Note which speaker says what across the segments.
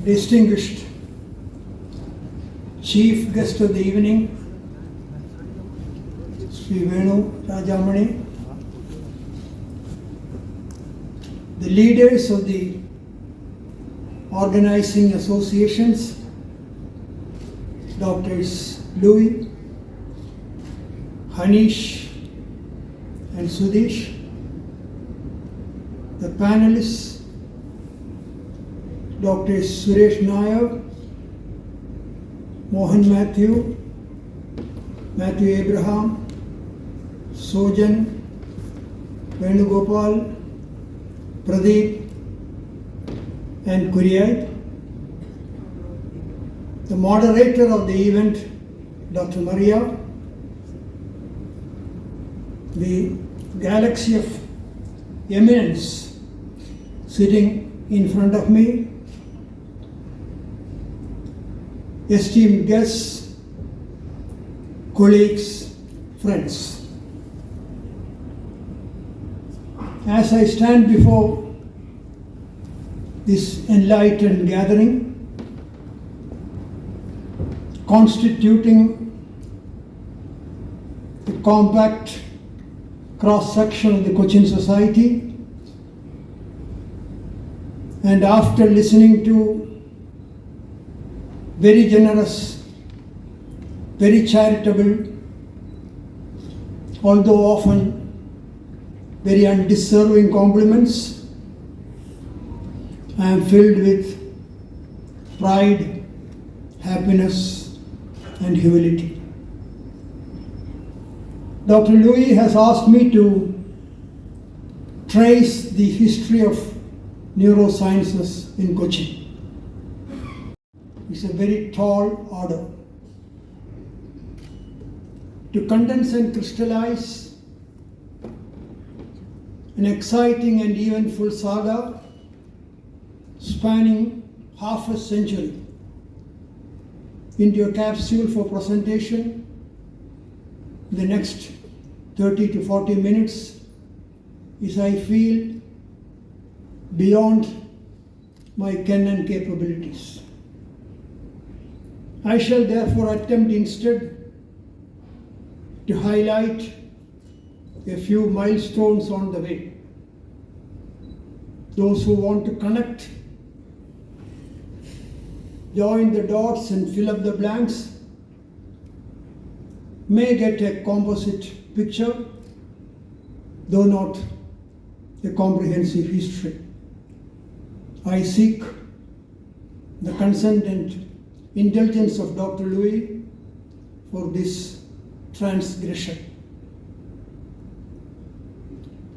Speaker 1: distinguished chief guest of the evening, Sri Venu Rajamani, the leaders of the organizing associations, Doctors Louis, Hanish and Sudesh, the panelists, Dr. Suresh Nair, Mohan Matthew, Matthew Abraham, Sojan, Venugopal, Pradeep and Kuriyai. The moderator of the event, Dr. Maria, the galaxy of eminence sitting in front of me, esteemed guests, colleagues, friends. As I stand before this enlightened gathering, constituting a compact cross-section of the Cochin society, and after listening to very generous, very charitable, although often very undeserving compliments, I am filled with pride, happiness, and humility. Dr. Louis has asked me to trace the history of neurosciences in Cochin. It's a very tall order. To condense and crystallize an exciting and eventful saga spanning half a century into a capsule for presentation in the next 30 to 40 minutes is, I feel, beyond my ken and capabilities. I shall therefore attempt instead to highlight a few milestones on the way. Those who want to connect, join the dots and fill up the blanks may get a composite picture, though not a comprehensive history. I seek the consent and indulgence of Dr. Louis for this transgression.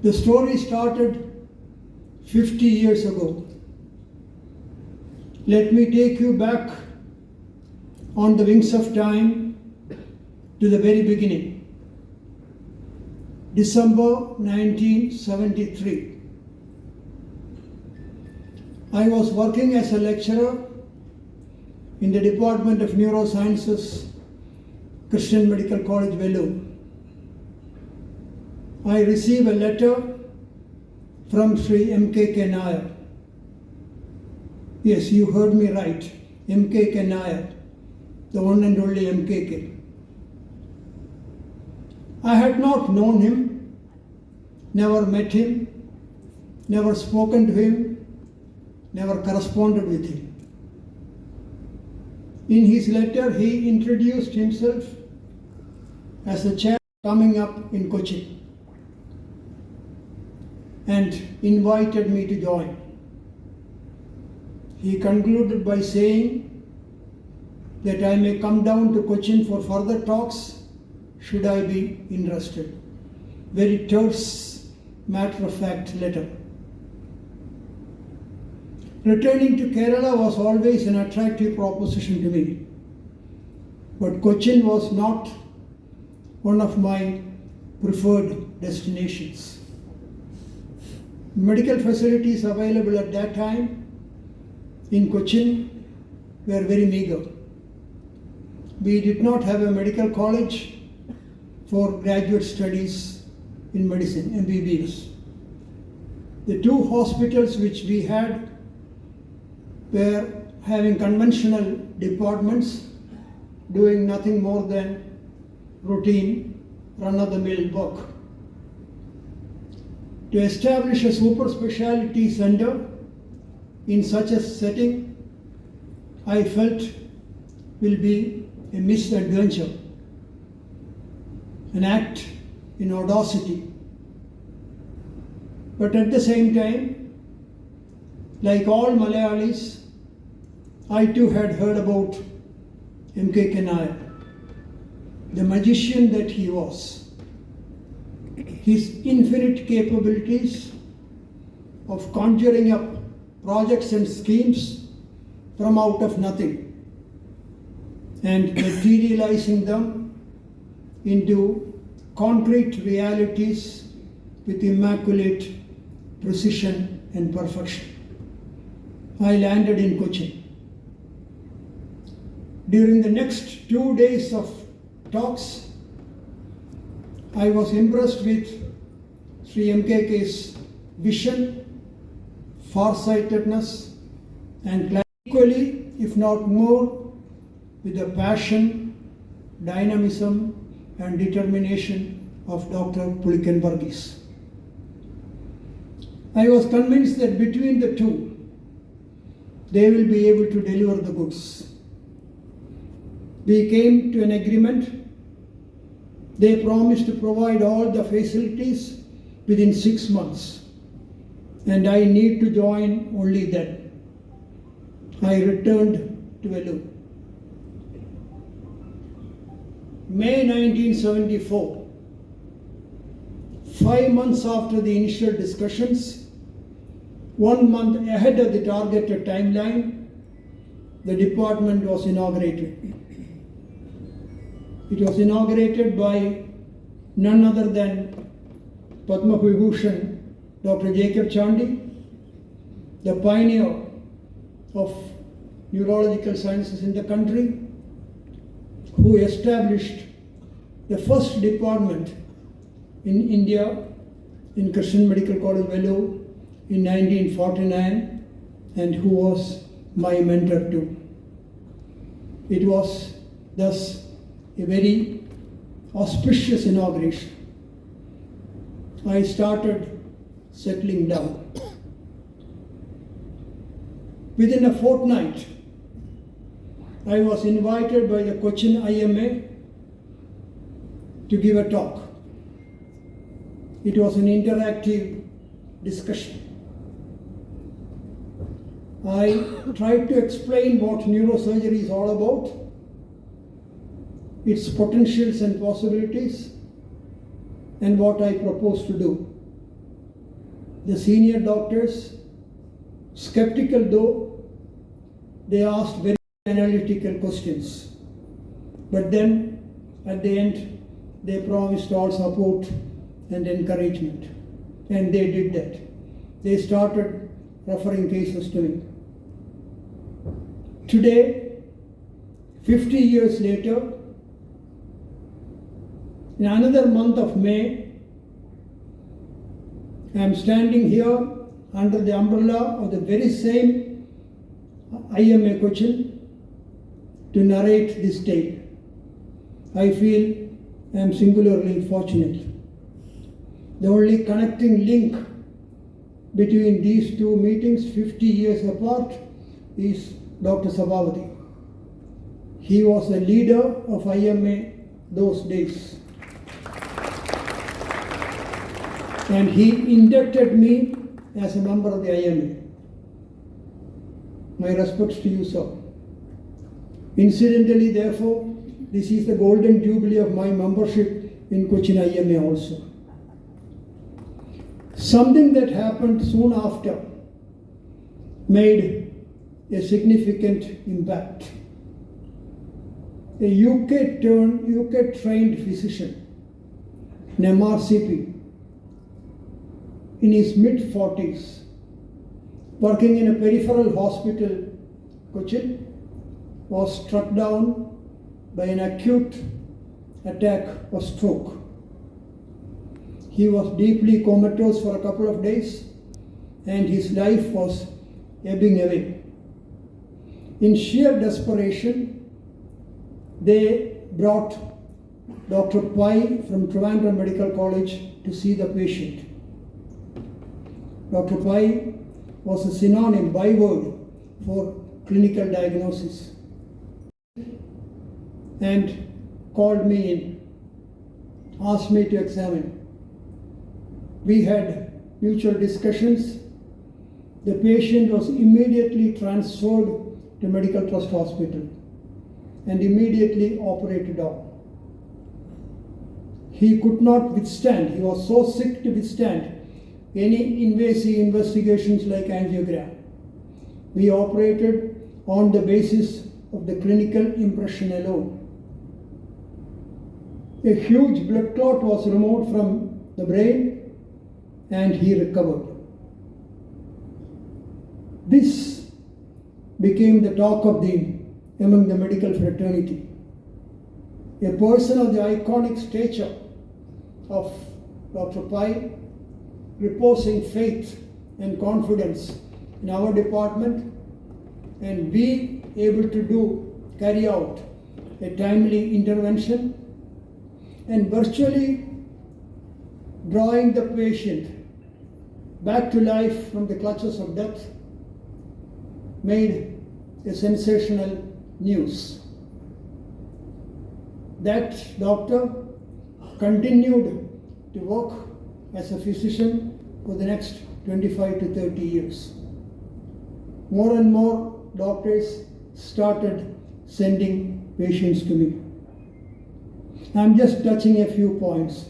Speaker 1: The story started 50 years ago. Let me take you back on the wings of time to the very beginning. December 1973. I was working as a lecturer in the Department of Neurosciences, Christian Medical College, Vellore. I received a letter from Sri M.K.K. Nair. Yes, you heard me right, M.K.K. Nair, the one and only M.K.K. I had not known him, never met him, never spoken to him, never corresponded with him. In his letter, he introduced himself as a chap coming up in Cochin and invited me to join. He concluded by saying that I may come down to Cochin for further talks should I be interested. Very terse, matter-of-fact letter. Returning to Kerala was always an attractive proposition to me, but Cochin was not one of my preferred destinations. Medical facilities available at that time in Cochin were very meager. We did not have a medical college for graduate studies in medicine, MBBS. The two hospitals which we had having conventional departments doing nothing more than routine, run-of-the-mill work. To establish a super specialty center in such a setting, I felt will be a misadventure, an act in audacity. But at the same time, like all Malayalis, I too had heard about M.K. Nair, the magician that he was, his infinite capabilities of conjuring up projects and schemes from out of nothing and materializing them into concrete realities with immaculate precision and perfection. I landed in Cochin. During the next 2 days of talks, I was impressed with Sri MKK's vision, farsightedness, and clarity. Equally, if not more, with the passion, dynamism, and determination of Dr. Pulikan Varghese. I was convinced that between the two, they will be able to deliver the goods. We came to an agreement. They promised to provide all the facilities within 6 months, and I need to join only then. I returned to Vellore. May 1974, 5 months after the initial discussions, 1 month ahead of the targeted timeline, the department was inaugurated. It was inaugurated by none other than Padma Vibhushan Dr. Jacob Chandy, the pioneer of neurological sciences in the country, who established the first department in India in Christian Medical College, Vellore, in 1949, and who was my mentor too. It was thus a very auspicious inauguration. I started settling down. Within a fortnight, I was invited by the Cochin IMA to give a talk. It was an interactive discussion. I tried to explain what neurosurgery is all about, its potentials and possibilities, and what I propose to do. The senior doctors, skeptical though, they asked very analytical questions. But then, at the end, they promised all support and encouragement. And they did that. They started referring cases to me. Today, 50 years later, in another month of May, I am standing here under the umbrella of the very same IMA Cochin to narrate this tale. I feel I am singularly fortunate. The only connecting link between these two meetings 50 years apart is Dr. Sabhavati. He was the leader of IMA those days. And he inducted me as a member of the IMA. My respects to you, sir. Incidentally, therefore, this is the golden jubilee of my membership in Cochin IMA also. Something that happened soon after made a significant impact. A UK-trained physician, an MRCP, in his mid-40s, working in a peripheral hospital, Cochin, was struck down by an acute attack of stroke. He was deeply comatose for a couple of days, and his life was ebbing away. In sheer desperation, they brought Dr. Pai from Trivandrum Medical College to see the patient. Dr. Pai was a synonym, byword for clinical diagnosis, and called me in, asked me to examine. We had mutual discussions. The patient was immediately transferred to Medical Trust Hospital and immediately operated on. He could not withstand, he was so sick to withstand any invasive investigations like angiogram. We operated on the basis of the clinical impression alone. A huge blood clot was removed from the brain and he recovered. This became the talk of among the medical fraternity. A person of the iconic stature of Dr. Pai, reposing faith and confidence in our department, and we able to carry out a timely intervention and virtually drawing the patient back to life from the clutches of death, made a sensational news. That doctor continued to work as a physician for the next 25 to 30 years. More and more doctors started sending patients to me. I'm just touching a few points,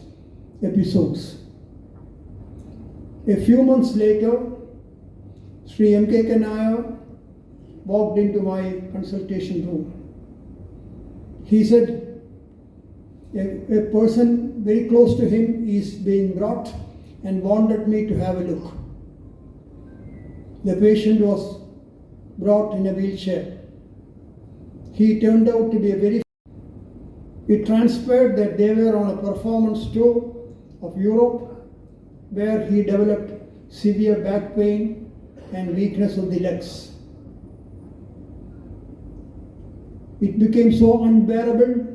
Speaker 1: episodes. A few months later, Sri M.K. Nair walked into my consultation room. He said, a person very close to him is being brought and wanted me to have a look. The patient was brought in a wheelchair. He turned out to be It transpired that they were on a performance tour of Europe, where he developed severe back pain and weakness of the legs. It became so unbearable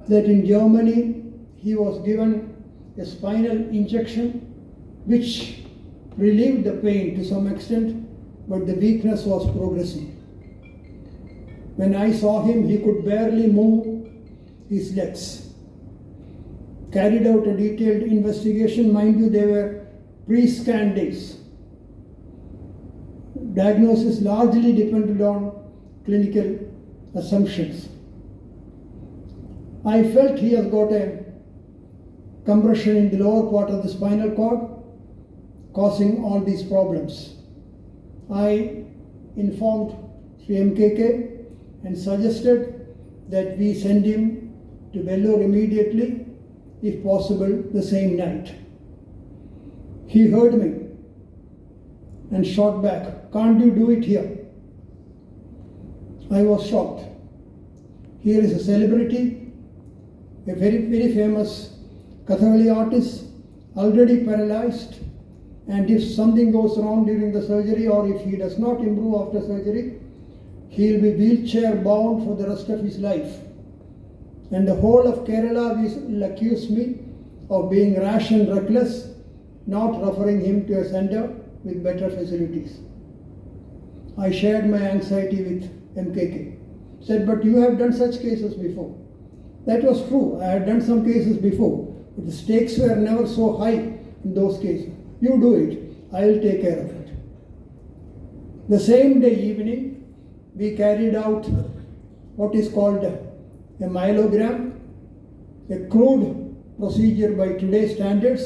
Speaker 1: that in Germany he was given a spinal injection which relieved the pain to some extent, but the weakness was progressing. When I saw him, he could barely move his legs. Carried out a detailed investigation. Mind you, they were pre-scan days. Diagnosis largely depended on clinical assumptions. I felt he has got a compression in the lower part of the spinal cord, causing all these problems. I informed Sri MKK and suggested that we send him to Vellore immediately, if possible the same night. He heard me and shot back, "Can't you do it here?" I was shocked. Here is a celebrity, a very famous Kathakali artist, already paralyzed, and if something goes wrong during the surgery or if he does not improve after surgery, he will be wheelchair bound for the rest of his life. And the whole of Kerala will accuse me of being rash and reckless, not referring him to a center with better facilities. I shared my anxiety with MKK. Said, "But you have done such cases before." That was true. I had done some cases before, but the stakes were never so high in those cases. "You do it. I will take care of it." The same day evening, we carried out what is called a myelogram, a crude procedure by today's standards,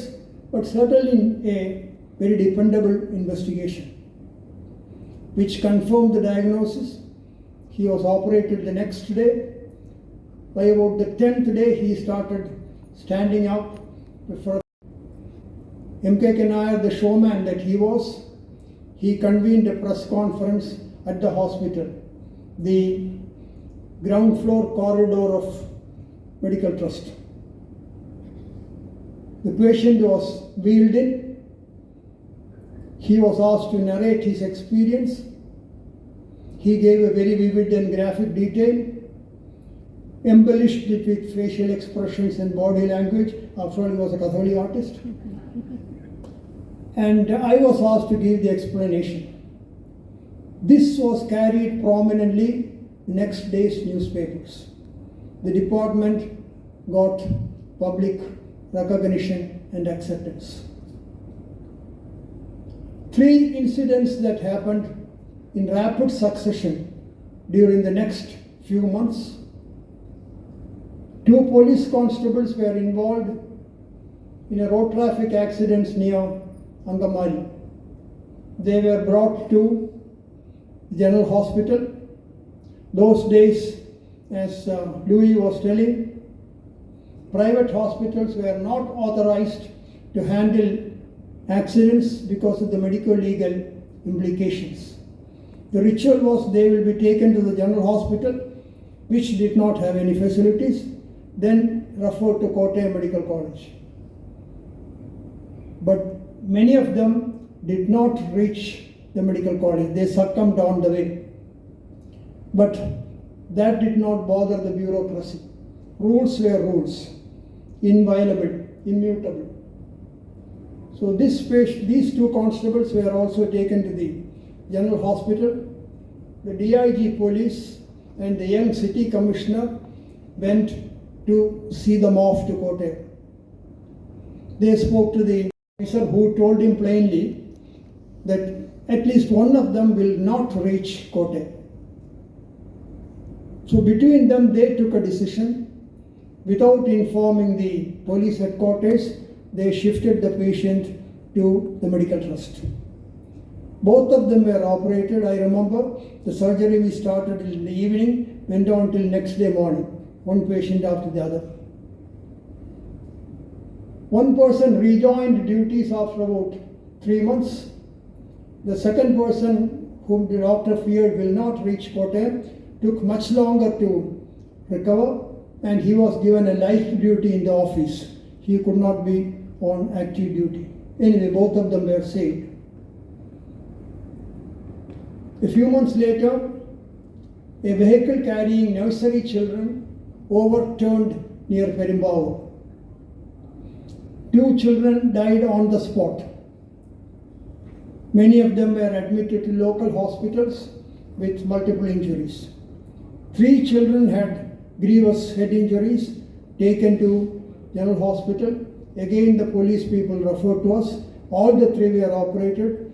Speaker 1: but certainly a very dependable investigation, which confirmed the diagnosis. He was operated the next day. By about the 10th day, he started standing up before MKK Nair, the showman that he was. He convened a press conference at the hospital, the ground floor corridor of Medical Trust. The patient was wheeled in. He was asked to narrate his experience. He gave a very vivid and graphic detail, embellished it with facial expressions and body language. After all, he was a Katholi artist. And I was asked to give the explanation. This was carried prominently next day's newspapers. The department got public recognition and acceptance. 3 incidents that happened in rapid succession during the next few months. 2 police constables were involved in a road traffic accident near Angamali. They were brought to the General Hospital. Those days, as Louis was telling, private hospitals were not authorized to handle accidents because of the medico-legal implications. The ritual was they will be taken to the General Hospital, which did not have any facilities, then referred to Kottayam Medical College. But many of them did not reach the medical college. They succumbed on the way. But that did not bother the bureaucracy. Rules were rules, inviolable, immutable. So these 2 constables were also taken to the General Hospital. The DIG police and the young city commissioner went to see them off to Kottayam. They spoke to the officer, who told him plainly that at least one of them will not reach Kottayam. So between them they took a decision. Without informing the police headquarters, they shifted the patient to the medical trust. Both of them were operated. I remember the surgery we started in the evening, went on till next day morning, one patient after the other. One person rejoined duties after about 3 months. The second person, whom the doctor feared will not reach Kottayam, took much longer to recover, and he was given a life duty in the office. He could not be on active duty. Anyway, both of them were saved. A few months later, a vehicle carrying nursery children overturned near Perimbao. 2 children died on the spot. Many of them were admitted to local hospitals with multiple injuries. 3 children had grievous head injuries, taken to General Hospital. Again, the police people referred to us. All the 3 were operated.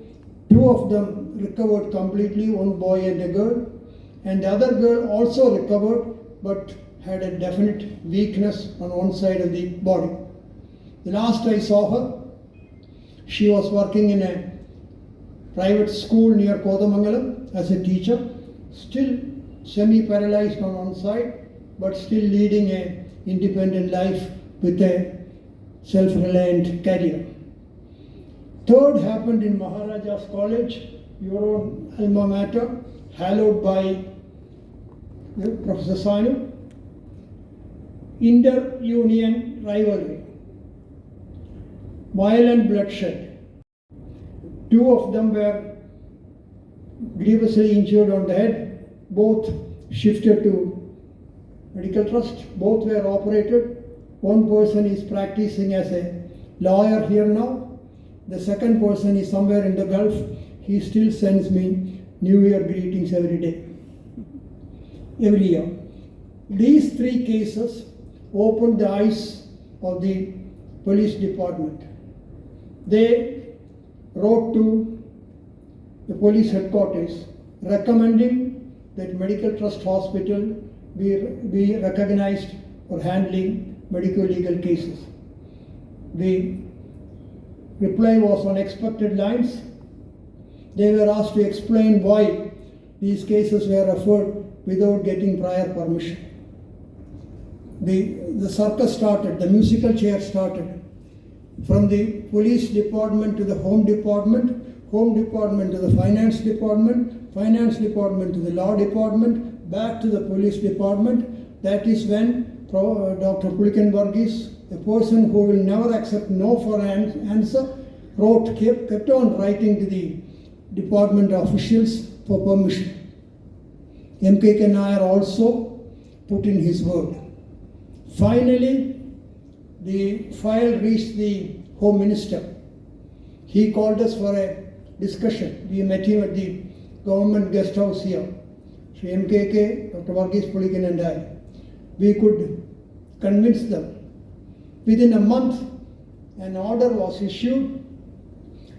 Speaker 1: 2 of them recovered completely, one boy and a girl. And the other girl also recovered, but had a definite weakness on one side of the body. The last I saw her, she was working in a private school near Kodamangalam as a teacher, still semi-paralyzed on one side, but still leading an independent life with a self-reliant career. Third happened in Maharaja's College, your own alma mater, hallowed by Professor Sanu. Inter-union rivalry, violent bloodshed. 2 of them were grievously injured on the head. Both shifted to medical trust. Both were operated. One person is practicing as a lawyer here now. The second person is somewhere in the Gulf. He still sends me New Year greetings every year. These 3 cases opened the eyes of the police department. They wrote to the police headquarters recommending that Medical Trust Hospital be recognized for handling medico-legal cases. The reply was on expected lines. They were asked to explain why these cases were referred without getting prior permission. The circus started, the musical chair started. From the police department to the home department to the finance department to the law department, back to the police department. That is when Dr. Pulikan Varghese, a person who will never accept no for an answer, kept on writing to the department officials for permission. MKK Nair also put in his word. Finally, the file reached the Home Minister. He called us for a discussion. We met him at the government guest house here. Sri MKK, Dr. Varghese Pulikan and I. We could convince them. Within a month, an order was issued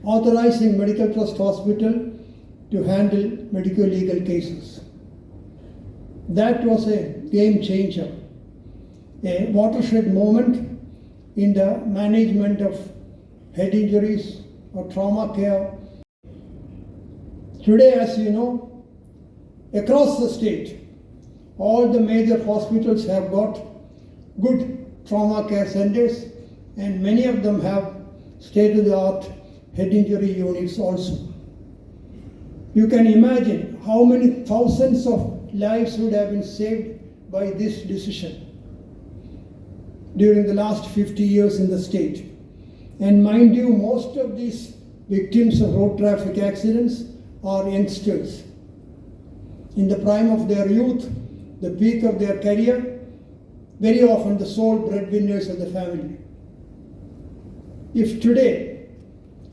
Speaker 1: authorizing Medical Trust Hospital to handle medical legal cases. That was a game changer, a watershed moment in the management of head injuries or trauma care. Today, as you know, across the state, all the major hospitals have got good trauma care centers, and many of them have state-of-the-art head injury units also. You can imagine how many thousands of lives would have been saved by this decision during the last 50 years in the state. And mind you, most of these victims of road traffic accidents are youngsters. In the prime of their youth, the peak of their career, very often the sole breadwinners of the family. If today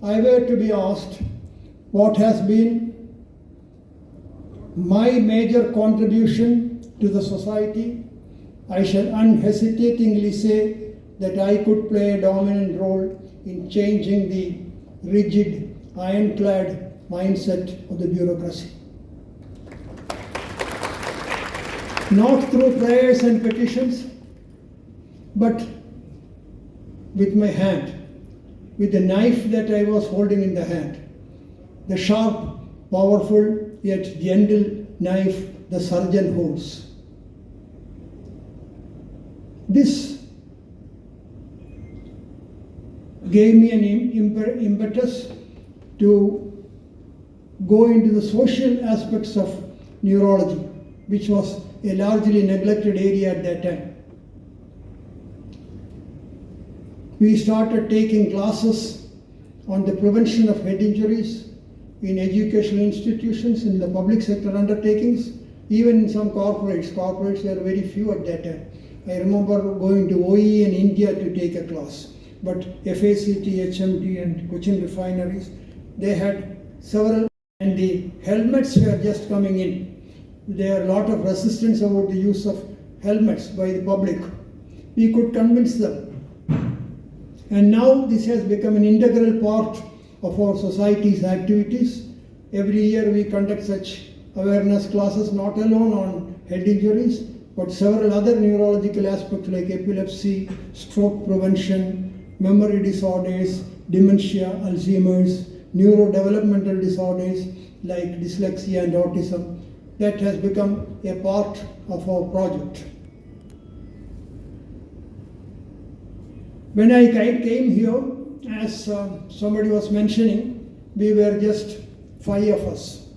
Speaker 1: I were to be asked what has been my major contribution to the society, I shall unhesitatingly say that I could play a dominant role in changing the rigid, ironclad mindset of the bureaucracy. Not through prayers and petitions, but with my hand, with the knife that I was holding in the hand, the sharp, powerful, yet gentle knife the surgeon holds. This gave me an impetus to go into the social aspects of neurology, which was a largely neglected area at that time. We started taking classes on the prevention of head injuries in educational institutions, in the public sector undertakings, even in some corporates. Corporates were very few at that time. I remember going to OE in India to take a class, but FACT, HMT and Cochin refineries, they had several, and the helmets were just coming in. There are a lot of resistance about the use of helmets by the public. We could convince them. And now this has become an integral part of our society's activities. Every year we conduct such awareness classes, not alone on head injuries, but several other neurological aspects like epilepsy, stroke prevention, memory disorders, dementia, Alzheimer's, neurodevelopmental disorders like dyslexia and autism. That has become a part of our project. When I came here, as somebody was mentioning, we were just 5 of us.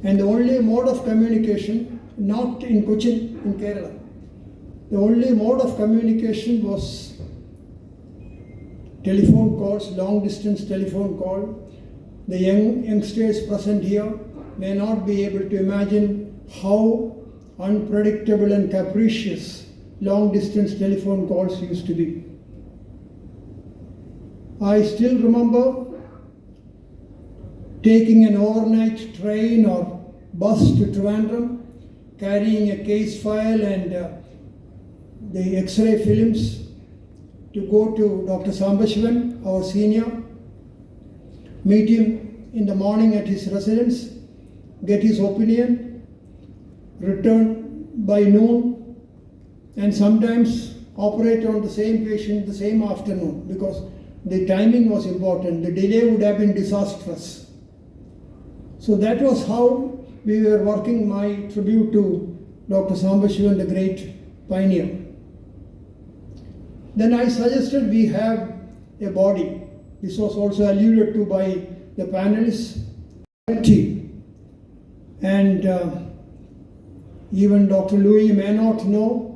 Speaker 1: And the only mode of communication, not in Cochin, in Kerala, the only mode of communication was telephone calls, long distance telephone call. The youngsters present here may not be able to imagine how unpredictable and capricious long distance telephone calls used to be. I still remember taking an overnight train or bus to Trivandrum, carrying a case file and the X-ray films to go to Dr. Sambashivan, our senior, meet him in the morning at his residence, get his opinion, return by noon, and sometimes operate on the same patient the same afternoon, because the timing was important. The delay would have been disastrous. So that was how we were working. My tribute to Dr. Sambashivan, the great pioneer. Then I suggested we have a body. This was also alluded to by the panelists. And even Dr. Louis may not know,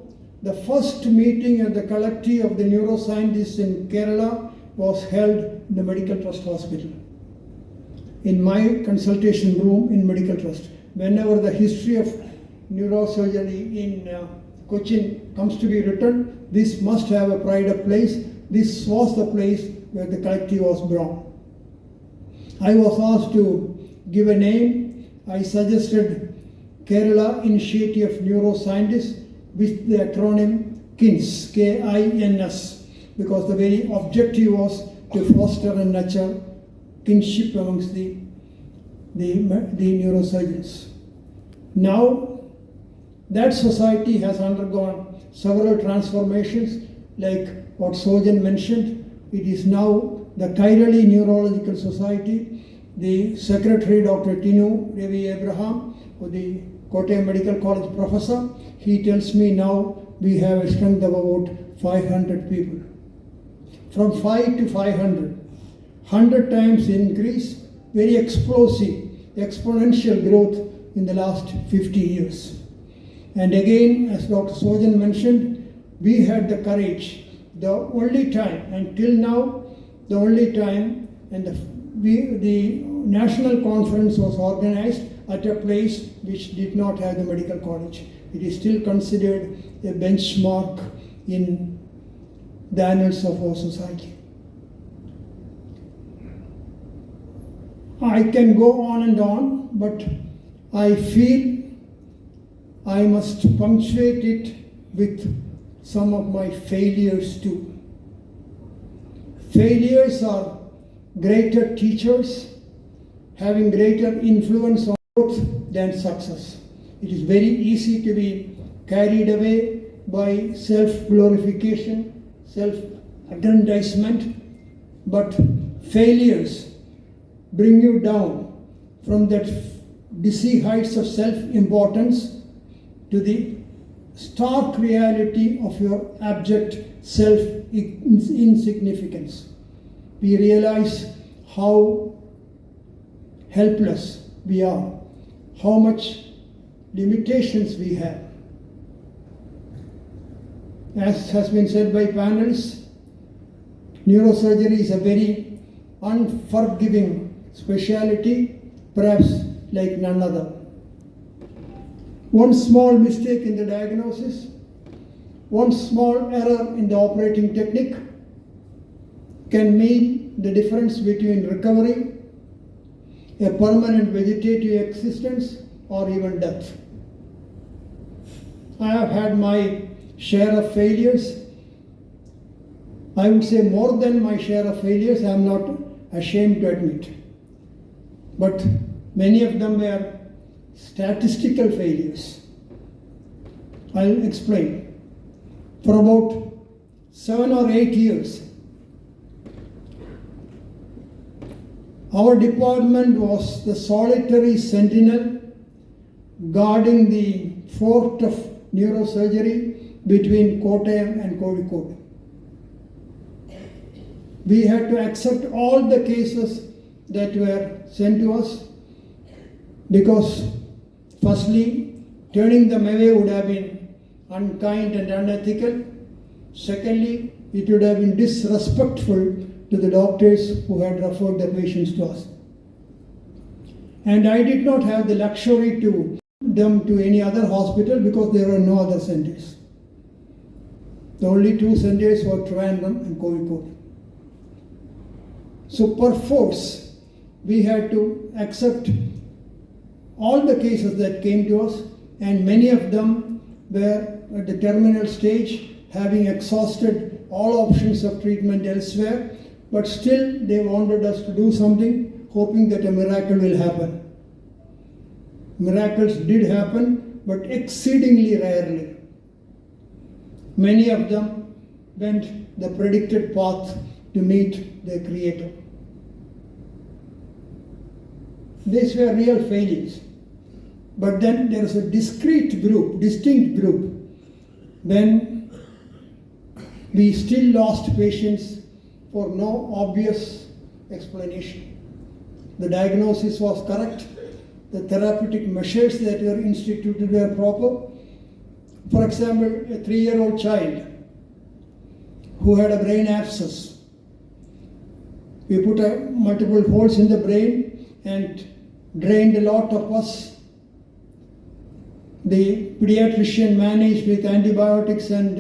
Speaker 1: the first meeting at the collective of the neuroscientists in Kerala was held in the Medical Trust Hospital, in my consultation room in Medical Trust. whenever the history of neurosurgery in Cochin comes to be written, this must have a pride of place. This was the place where the collective was born. I was asked to give a name. I suggested Kerala Initiative of Neuroscientists with the acronym KINS, K-I-N-S, because the very objective was to foster and nurture kinship amongst the neurosurgeons. Now, that society has undergone several transformations, like what Sojan mentioned. It is now the Kairali Neurological Society. The secretary, Dr. Tinu Ravi Abraham, the Kottayam Medical College professor, he tells me now we have a strength of about 500 people. From 5 to 500, 100 times increase, very explosive, exponential growth in the last 50 years. And again, as Dr. Sojan mentioned, we had the courage, the only time, until now, the only time, and the national conference was organized at a place which did not have the medical college. It is still considered a benchmark in the annals of our society. I can go on and on, but I feel I must punctuate it with some of my failures too. Failures are greater teachers, having greater influence on growth than success. It is very easy to be carried away by self-glorification, self-aggrandizement, but failures bring you down from that dizzy heights of self-importance to the stark reality of your abject self-insignificance. We realize how helpless we are, how much limitations we have. As has been said by panelists, neurosurgery is a very unforgiving specialty, perhaps like none other. One small mistake in the diagnosis, one small error in the operating technique can mean the difference between recovery, a permanent vegetative existence, or even death. I have had my share of failures. I would say more than my share of failures, I am not ashamed to admit. But many of them were statistical failures. I'll explain. For about 7 or 8 years, our department was the solitary sentinel guarding the fort of neurosurgery between Kottayam and Kozhikode. We had to accept all the cases that were sent to us because, firstly, turning them away would have been unkind and unethical. Secondly, it would have been disrespectful to the doctors who had referred the patients to us. And I did not have the luxury to them to any other hospital because there were no other centers. The only 2 centers were Trivandrum and Kozhikode. So perforce, we had to accept all the cases that came to us, and many of them were at the terminal stage, having exhausted all options of treatment elsewhere, but still they wanted us to do something, hoping that a miracle will happen. Miracles did happen, but exceedingly rarely. Many of them went the predicted path to meet their Creator. These were real failures. But then there is a distinct group, when we still lost patients for no obvious explanation. The diagnosis was correct, the therapeutic measures that were instituted were proper. For example, a 3-year-old child who had a brain abscess. We put multiple holes in the brain and drained a lot of pus The pediatrician managed with antibiotics and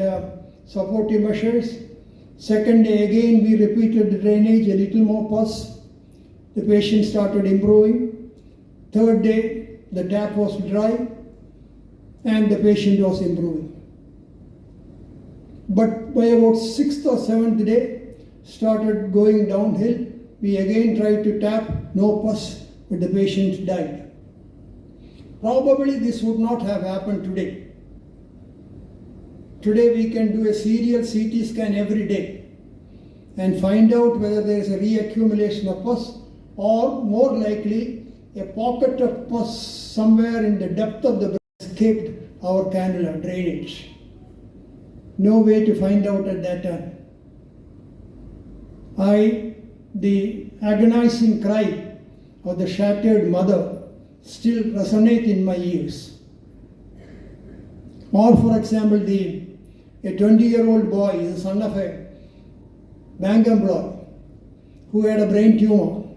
Speaker 1: supportive measures. Second day again we repeated the drainage, a little more pus. The patient started improving. Third day the tap was dry and the patient was improving. But by about 6th or 7th day started going downhill. We again tried to tap, no pus, but the patient died. Probably this would not have happened today. Today we can do a serial CT scan every day and find out whether there is a reaccumulation of pus or more likely a pocket of pus somewhere in the depth of the brain escaped our cannula drainage. No way to find out at that time. The agonizing cry of the shattered mother still resonate in my ears. Or for example, a 20-year-old boy, the son of a bank employee, who had a brain tumor,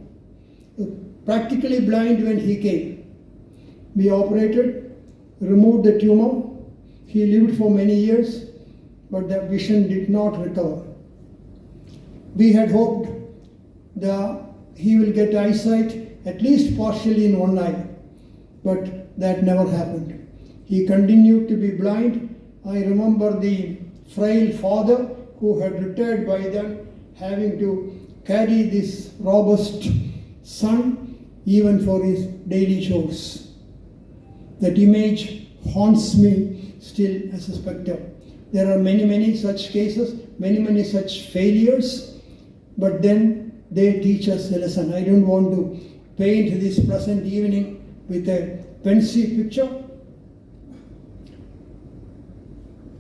Speaker 1: practically blind when he came. We operated, removed the tumor. He lived for many years, but the vision did not recover. We had hoped he will get eyesight at least partially in one eye, but that never happened. He continued to be blind. I remember the frail father who had retired by then having to carry this robust son even for his daily chores. That image haunts me still as a spectre. There are many such cases, many such failures, but then they teach us a lesson. I don't want to paint this pleasant evening with a pensive picture.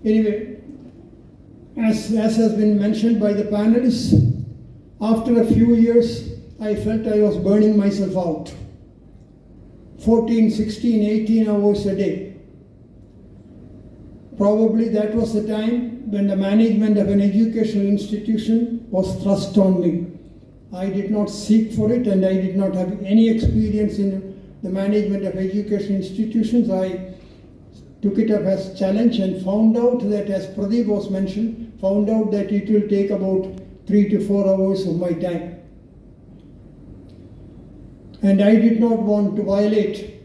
Speaker 1: Anyway, as has been mentioned by the panelists, after a few years, I felt I was burning myself out. 14, 16, 18 hours a day. Probably that was the time when the management of an educational institution was thrust on me. I did not seek for it and I did not have any experience in the management of education institutions. I took it up as a challenge and found out that, as Pradeep was mentioned, found out that it will take about 3 to 4 hours of my time. And I did not want to violate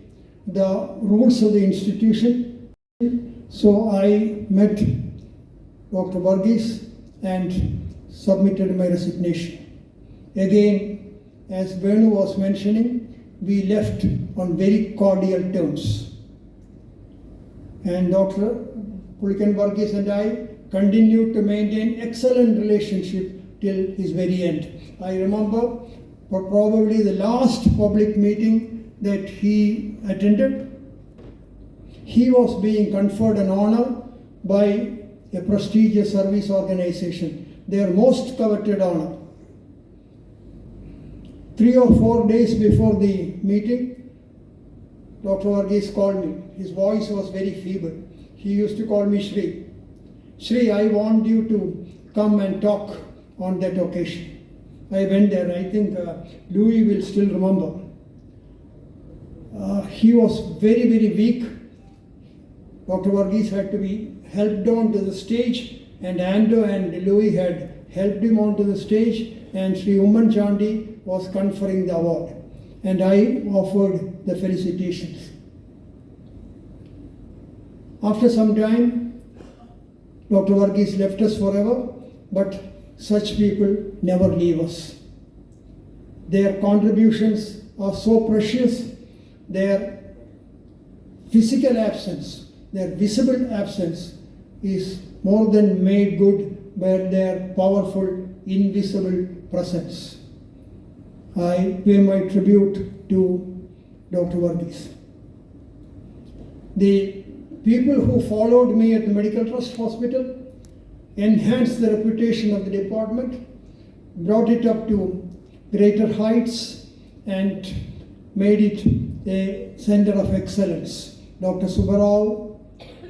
Speaker 1: the rules of the institution. So I met Dr. Varghese and submitted my resignation. Again, as Venu was mentioning, we left on very cordial terms. And Dr. Pulikan Varghese and I continued to maintain excellent relationship till his very end. I remember probably the last public meeting that he attended, he was being conferred an honor by a prestigious service organization, their most coveted honor. 3 or 4 days before the meeting, Dr. Varghese called me. His voice was very feeble. He used to call me Shri. Shri, I want you to come and talk on that occasion. I went there. I think Louis will still remember. He was very weak. Dr. Varghese had to be helped on to the stage, and Ando and Louis had helped him onto the stage, and Sri Umman Chandi was conferring the award, and I offered the felicitations. After some time, Dr. Varghese left us forever, but such people never leave us. Their contributions are so precious. Their physical absence, their visible absence is more than made good by their powerful, invisible presence. I pay my tribute to Dr. Varghese. The people who followed me at the Medical Trust Hospital enhanced the reputation of the department, brought it up to greater heights, and made it a center of excellence. Dr. Subbarao,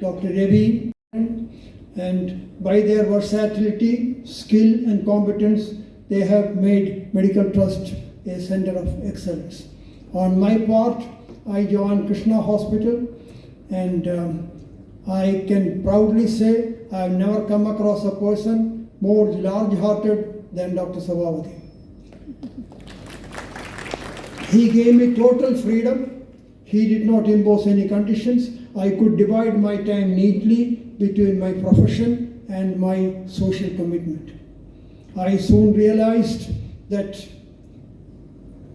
Speaker 1: Dr. Ravi, and by their versatility, skill and competence, they have made Medical Trust a center of excellence. On my part, I joined Krishna Hospital and I can proudly say I have never come across a person more large-hearted than Dr. Sabavati. He gave me total freedom. He did not impose any conditions. I could divide my time neatly between my profession and my social commitment. I soon realized that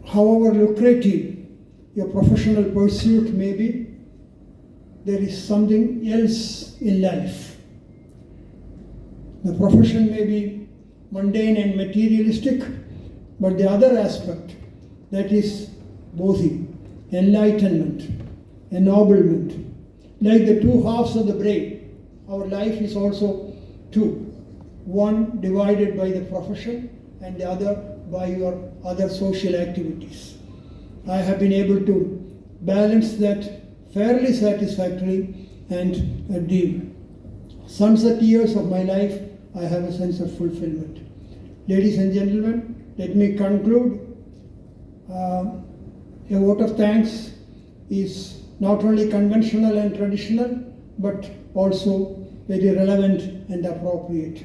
Speaker 1: however lucrative your professional pursuit may be, there is something else in life. The profession may be mundane and materialistic, but the other aspect, that is bodhi, enlightenment, ennoblement. Like the two halves of the brain, our life is also two. One divided by the profession and the other by your other social activities. I have been able to balance that fairly satisfactorily, and at the sunset years of my life, I have a sense of fulfillment. Ladies and gentlemen, let me conclude. A vote of thanks is not only conventional and traditional, but also very relevant and appropriate.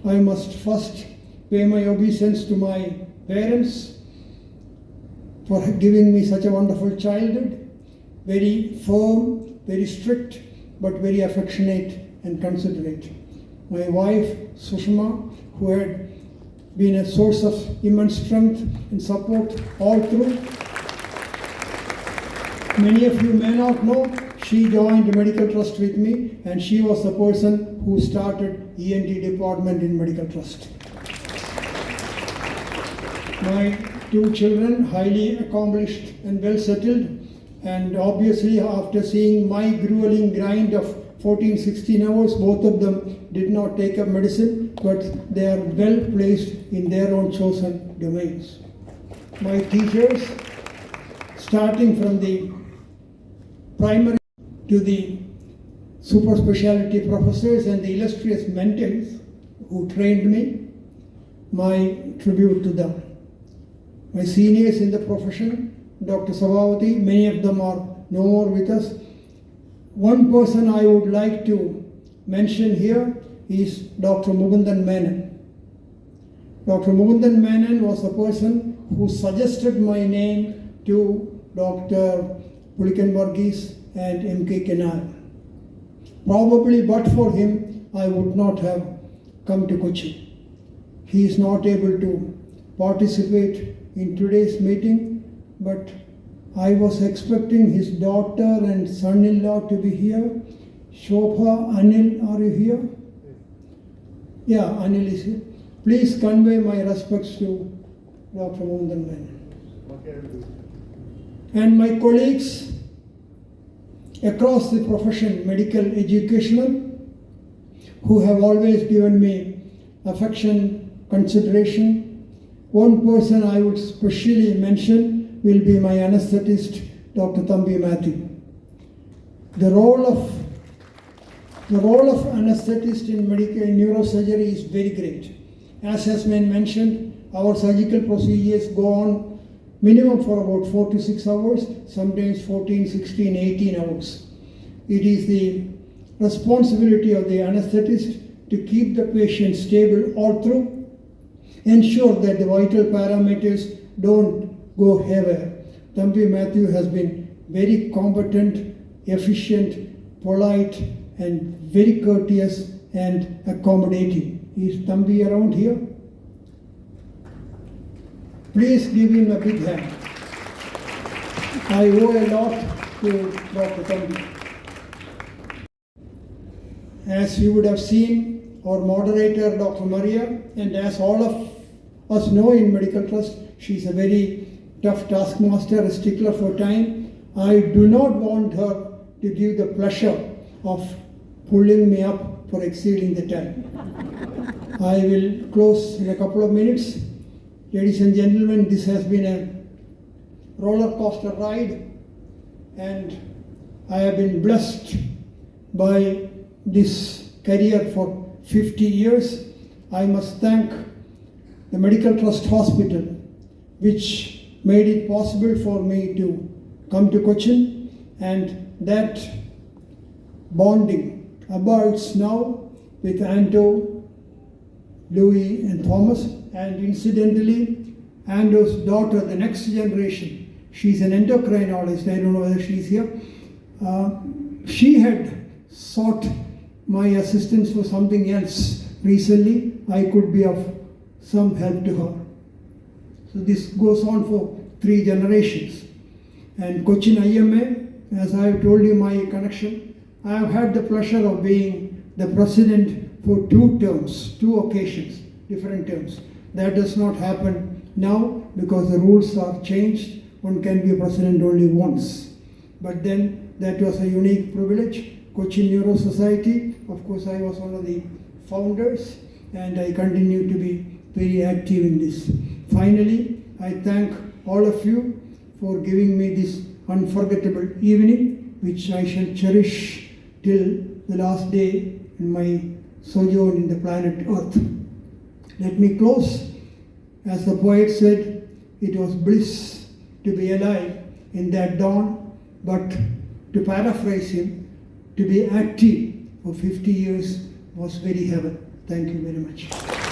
Speaker 1: I must first pay my obeisance to my parents for giving me such a wonderful childhood, very firm, very strict, but very affectionate and considerate. My wife, Sushma, who had been a source of immense strength and support all through. Many of you may not know, she joined the medical trust with me, and she was the person who started ENT department in medical trust. My two children, highly accomplished and well settled, and obviously after seeing my grueling grind of 14-16 hours, both of them did not take up medicine, but they are well placed in their own chosen domains. My teachers, starting from the primary to the super specialty professors and the illustrious mentors who trained me, my tribute to them. My seniors in the profession, Dr. Sabavati, many of them are no more with us. One person I would like to mention here is Dr. Mukundan Menon. Dr. Mukundan Menon was the person who suggested my name to Dr. Pulikan Varghese and M.K. Kenal. Probably but for him, I would not have come to Kochi. He is not able to participate in today's meeting, but I was expecting his daughter and son-in-law to be here. Shobha, Anil, are you here? Yeah, Anil is here. Please convey my respects to Dr. Mukundan Menon. And my colleagues across the profession, medical, educational, who have always given me affection, consideration. One person I would specially mention will be my anesthetist, Dr. Thambi Matthew. The role of anesthetist in medical neurosurgery is very great. As has been mentioned, our surgical procedures go on minimum for about 4 to 6 hours, sometimes 14, 16, 18 hours. It is the responsibility of the anesthetist to keep the patient stable all through, ensure that the vital parameters don't go haywire. Thambi Matthew has been very competent, efficient, polite, and very courteous and accommodating. Is Thambi around here? Please give him a big hand. I owe a lot to Dr. Thambi. As you would have seen, our moderator, Dr. Maria, and as all of us know in Medical Trust, she is a very tough taskmaster, a stickler for time. I do not want her to give the pleasure of pulling me up for exceeding the time. I will close in a couple of minutes. Ladies and gentlemen, this has been a roller coaster ride, and I have been blessed by this career for 50 years. I must thank the Medical Trust Hospital, which made it possible for me to come to Cochin, and that bonding abides now with Anto, Louis and Thomas, and incidentally Anto's daughter, the next generation, she's an endocrinologist, I don't know whether she's here. She had sought my assistance for something else recently. I could be of some help to her. So this goes on for 3 generations. And Cochin IMA, as I have told you my connection, I have had the pleasure of being the president for 2 terms, 2 occasions, different terms. That does not happen now because the rules are changed. One can be a president only once. But then that was a unique privilege. Cochin Neuro Society, of course I was one of the founders, and I continue to be very active in this. Finally, I thank all of you for giving me this unforgettable evening, which I shall cherish till the last day in my sojourn in the planet Earth. Let me close. As the poet said, it was bliss to be alive in that dawn, but to paraphrase him, to be active for 50 years was very heaven. Thank you very much.